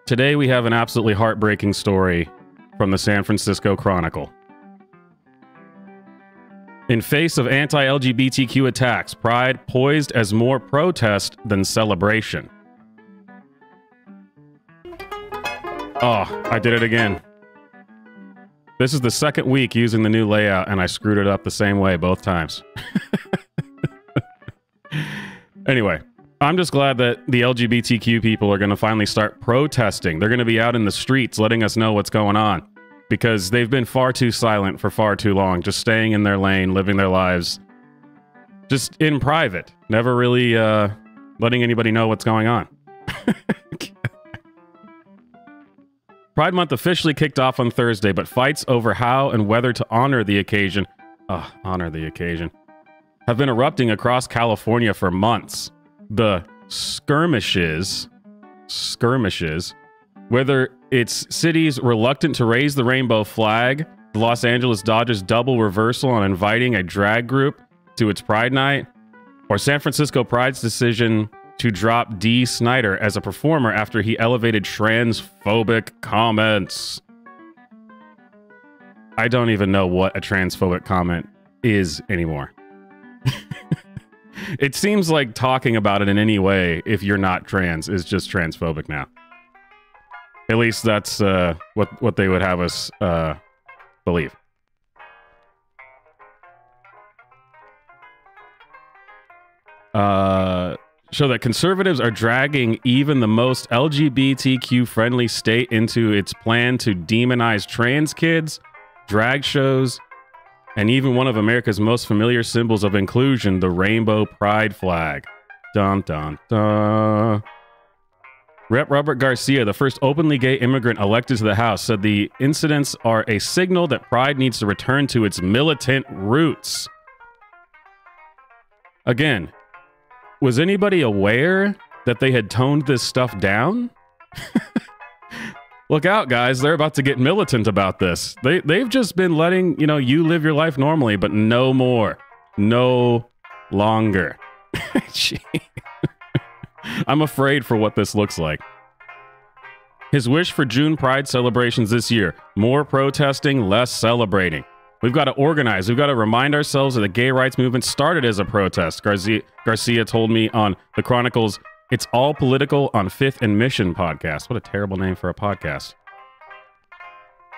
Today we have an absolutely heartbreaking story from the San Francisco Chronicle. In face of anti-LGBTQ attacks, Pride poised as more protest than celebration. Oh, I did it again. This is the second week using the new layout, and I screwed it up the same way both times. Anyway, I'm just glad that the LGBTQ people are going to finally start protesting. They're going to be out in the streets letting us know what's going on, because they've been far too silent for far too long, just staying in their lane, living their lives, just in private, never really letting anybody know what's going on. Pride Month officially kicked off on Thursday, but fights over how and whether to honor the occasion, have been erupting across California for months. The skirmishes, whether it's cities reluctant to raise the rainbow flag, the Los Angeles Dodgers' double reversal on inviting a drag group to its Pride Night, or San Francisco Pride's decision to drop Dee Snider as a performer after he elevated transphobic comments. I don't even know what a transphobic comment is anymore. It seems like talking about it in any way, if you're not trans, is just transphobic now. At least that's what they would have us believe. Show that conservatives are dragging even the most LGBTQ-friendly state into its plan to demonize trans kids, drag shows, and even one of America's most familiar symbols of inclusion, the rainbow pride flag. Dun, dun, dun. Rep. Robert Garcia, the first openly gay immigrant elected to the House, said the incidents are a signal that Pride needs to return to its militant roots. Again, was anybody aware that they had toned this stuff down? Look out, guys. They're about to get militant about this. They've just been letting, you live your life normally, but no more. No longer. I'm afraid for what this looks like. His wish for June Pride celebrations this year: more protesting, less celebrating. We've got to organize. We've got to remind ourselves that the gay rights movement started as a protest. Garcia told me on the Chronicle's It's All Political on 5th and Mission podcast. What a terrible name for a podcast.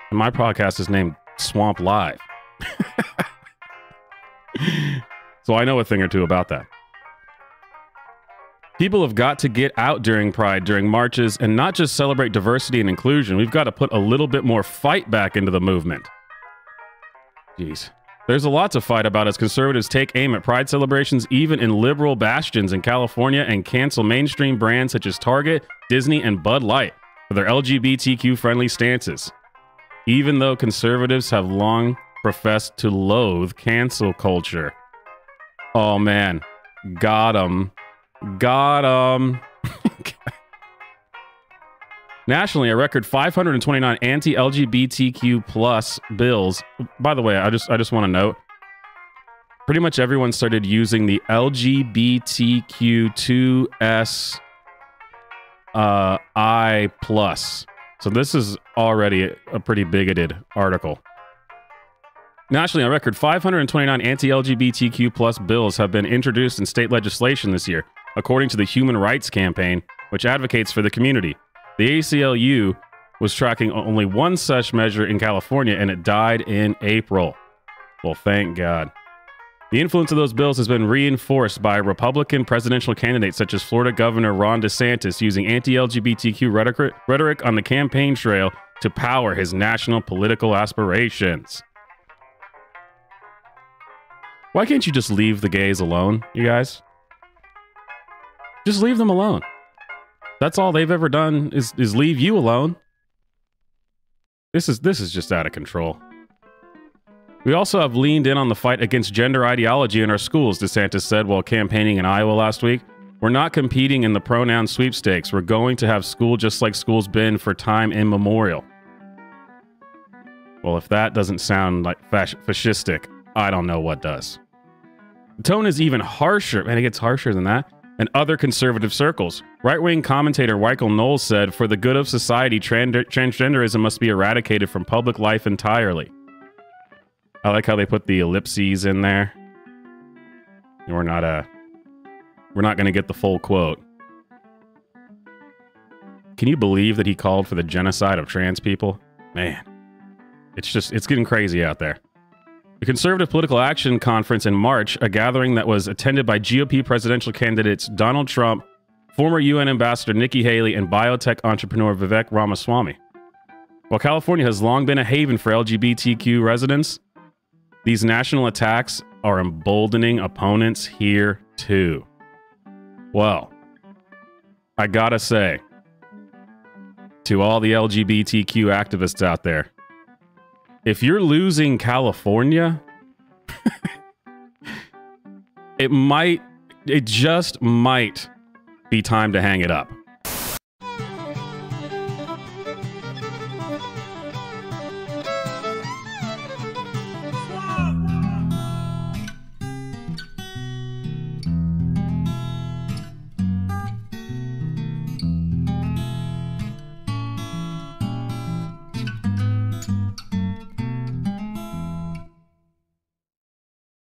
And my podcast is named Swamp Live. So I know a thing or two about that. People have got to get out during Pride, during marches, and not just celebrate diversity and inclusion. We've got to put a little bit more fight back into the movement. Jeez. There's a lot to fight about as conservatives take aim at Pride celebrations, even in liberal bastions in California, and cancel mainstream brands such as Target, Disney, and Bud Light for their LGBTQ-friendly stances. Even though conservatives have long professed to loathe cancel culture. Oh man. Got 'em. Got 'em. Nationally, a record 529 anti-LGBTQ plus bills. By the way, I just want to note, pretty much everyone started using the LGBTQ2S I plus. So this is already a pretty bigoted article. Nationally, a record 529 anti-LGBTQ plus bills have been introduced in state legislation this year, according to the Human Rights Campaign, which advocates for the community. The ACLU was tracking only one such measure in California, and it died in April. Well, thank God. The influence of those bills has been reinforced by Republican presidential candidates such as Florida Governor Ron DeSantis using anti-LGBTQ rhetoric on the campaign trail to power his national political aspirations. Why can't you just leave the gays alone, you guys? Just leave them alone. That's all they've ever done is leave you alone. This is just out of control. We also have leaned in on the fight against gender ideology in our schools, DeSantis said while campaigning in Iowa last week. We're not competing in the pronoun sweepstakes. We're going to have school just like school's been for time immemorial. Well, if that doesn't sound like fascistic, I don't know what does. The tone is even harsher. Man, it gets harsher than that. and other conservative circles. Right-wing commentator Michael Knowles said, "For the good of society, transgenderism must be eradicated from public life entirely." I like how they put the ellipses in there. We're not going to get the full quote. Can you believe that he called for the genocide of trans people? Man, it's getting crazy out there. The Conservative Political Action Conference in March, a gathering that was attended by GOP presidential candidates Donald Trump, former UN Ambassador Nikki Haley, and biotech entrepreneur Vivek Ramaswamy. While California has long been a haven for LGBTQ residents, these national attacks are emboldening opponents here too. Well, I gotta say, to all the LGBTQ activists out there, if you're losing California, it just might be time to hang it up.